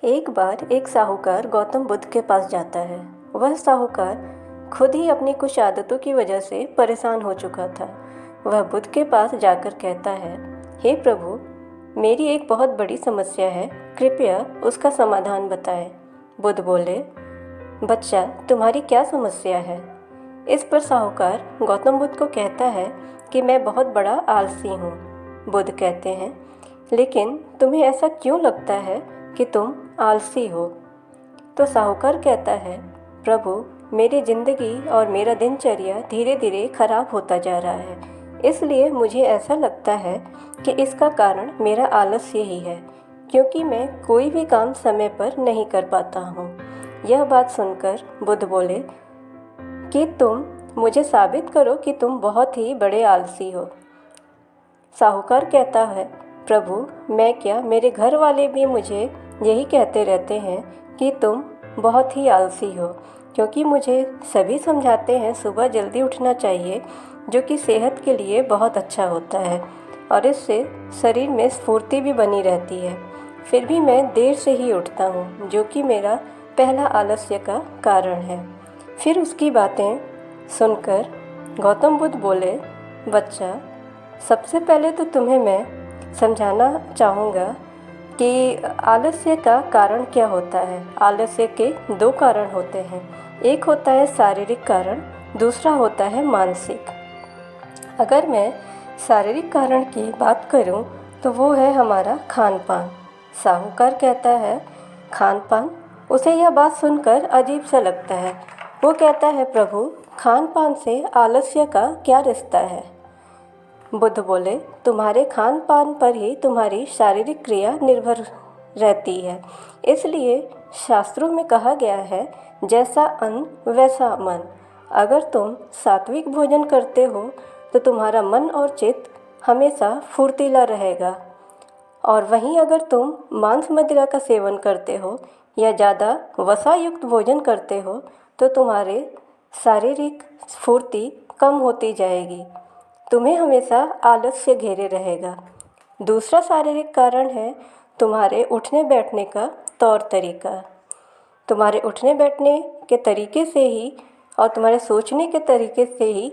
एक बार एक साहूकार गौतम बुद्ध के पास जाता है। वह साहूकार खुद ही अपनी कुछ आदतों की वजह से परेशान हो चुका था। वह बुद्ध के पास जाकर कहता है, हे प्रभु, मेरी एक बहुत बड़ी समस्या है, कृपया उसका समाधान बताएं। बुद्ध बोले, बच्चा, तुम्हारी क्या समस्या है? इस पर साहूकार गौतम बुद्ध को कहता है कि मैं बहुत बड़ा आलसी हूँ। बुद्ध कहते हैं, लेकिन तुम्हें ऐसा क्यों लगता है कि तुम आलसी हो? तो साहूकार कहता है, प्रभु, मेरी ज़िंदगी और मेरा दिनचर्या धीरे धीरे खराब होता जा रहा है, इसलिए मुझे ऐसा लगता है कि इसका कारण मेरा आलस्य ही है, क्योंकि मैं कोई भी काम समय पर नहीं कर पाता हूँ। यह बात सुनकर बुद्ध बोले कि तुम मुझे साबित करो कि तुम बहुत ही बड़े आलसी हो। साहूकार कहता है, प्रभु, मैं क्या, मेरे घर वाले भी मुझे यही कहते रहते हैं कि तुम बहुत ही आलसी हो, क्योंकि मुझे सभी समझाते हैं सुबह जल्दी उठना चाहिए, जो कि सेहत के लिए बहुत अच्छा होता है और इससे शरीर में स्फूर्ति भी बनी रहती है। फिर भी मैं देर से ही उठता हूँ, जो कि मेरा पहला आलस्य का कारण है। फिर उसकी बातें सुनकर गौतम बुद्ध बोले, बच्चा, सबसे पहले तो तुम्हें मैं समझाना चाहूँगा कि आलस्य का कारण क्या होता है। आलस्य के दो कारण होते हैं, एक होता है शारीरिक कारण, दूसरा होता है मानसिक। अगर मैं शारीरिक कारण की बात करूं तो वो है हमारा खान पान। साहूकार कहता है, खान पान? उसे यह बात सुनकर अजीब सा लगता है। वो कहता है, प्रभु, खान पान से आलस्य का क्या रिश्ता है? बुद्ध बोले, तुम्हारे खान पान पर ही तुम्हारी शारीरिक क्रिया निर्भर रहती है। इसलिए शास्त्रों में कहा गया है, जैसा अन्न वैसा मन। अगर तुम सात्विक भोजन करते हो तो तुम्हारा मन और चित्त हमेशा फुर्तीला रहेगा, और वहीं अगर तुम मांस मदिरा का सेवन करते हो या ज़्यादा वसा युक्त भोजन करते हो तो तुम्हारे शारीरिक स्फूर्ति कम होती जाएगी, तुम्हें हमेशा आलस्य घेरे रहेगा। दूसरा शारीरिक कारण है तुम्हारे उठने बैठने का तौर तरीका। तुम्हारे उठने बैठने के तरीके से ही और तुम्हारे सोचने के तरीके से ही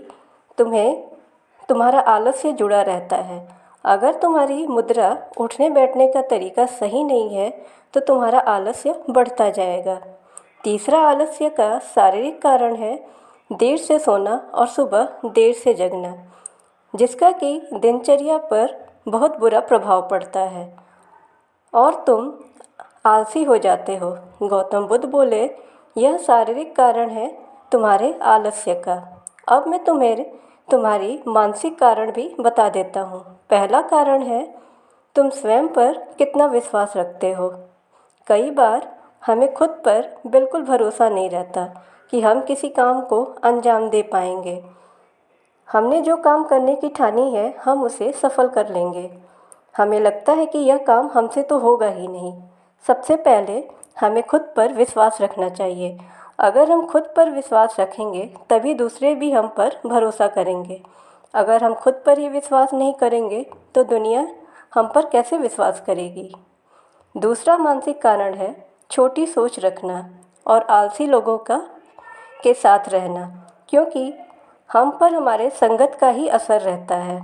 तुम्हारा आलस्य जुड़ा रहता है। अगर तुम्हारी मुद्रा, उठने बैठने का तरीका सही नहीं है तो तुम्हारा आलस्य बढ़ता जाएगा। तीसरा आलस्य का शारीरिक कारण है देर से सोना और सुबह देर से जगना, जिसका कि दिनचर्या पर बहुत बुरा प्रभाव पड़ता है और तुम आलसी हो जाते हो। गौतम बुद्ध बोले, यह शारीरिक कारण है तुम्हारे आलस्य का। अब मैं तुम्हारी मानसिक कारण भी बता देता हूँ। पहला कारण है, तुम स्वयं पर कितना विश्वास रखते हो। कई बार हमें खुद पर बिल्कुल भरोसा नहीं रहता कि हम किसी काम को अंजाम दे पाएंगे। हमने जो काम करने की ठानी है, हम उसे सफल कर लेंगे। हमें लगता है कि यह काम हमसे तो होगा ही नहीं। सबसे पहले हमें खुद पर विश्वास रखना चाहिए। अगर हम खुद पर विश्वास रखेंगे तभी दूसरे भी हम पर भरोसा करेंगे। अगर हम खुद पर ही विश्वास नहीं करेंगे तो दुनिया हम पर कैसे विश्वास करेगी? दूसरा मानसिक कारण है छोटी सोच रखना और आलसी लोगों के साथ रहना, क्योंकि हम पर हमारे संगत का ही असर रहता है।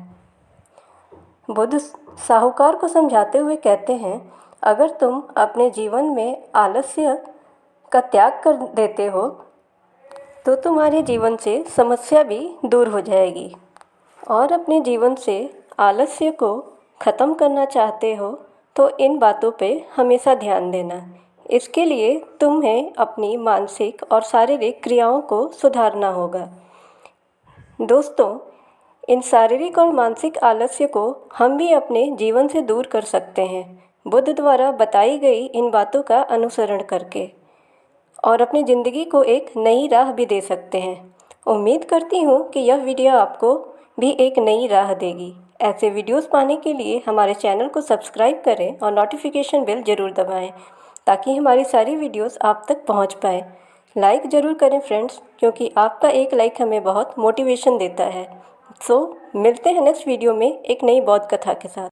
बुद्ध साहूकार को समझाते हुए कहते हैं, अगर तुम अपने जीवन में आलस्य का त्याग कर देते हो तो तुम्हारे जीवन से समस्या भी दूर हो जाएगी। और अपने जीवन से आलस्य को ख़त्म करना चाहते हो तो इन बातों पे हमेशा ध्यान देना। इसके लिए तुम्हें अपनी मानसिक और शारीरिक क्रियाओं को सुधारना होगा। दोस्तों, इन शारीरिक और मानसिक आलस्य को हम भी अपने जीवन से दूर कर सकते हैं, बुद्ध द्वारा बताई गई इन बातों का अनुसरण करके, और अपनी ज़िंदगी को एक नई राह भी दे सकते हैं। उम्मीद करती हूँ कि यह वीडियो आपको भी एक नई राह देगी। ऐसे वीडियोस पाने के लिए हमारे चैनल को सब्सक्राइब करें और नोटिफिकेशन बेल ज़रूर दबाएं, ताकि हमारी सारी वीडियोस आप तक पहुँच पाएँ। लाइक ज़रूर करें फ्रेंड्स, क्योंकि आपका एक लाइक हमें बहुत मोटिवेशन देता है। सो मिलते हैं नेक्स्ट वीडियो में एक नई बौद्ध कथा के साथ।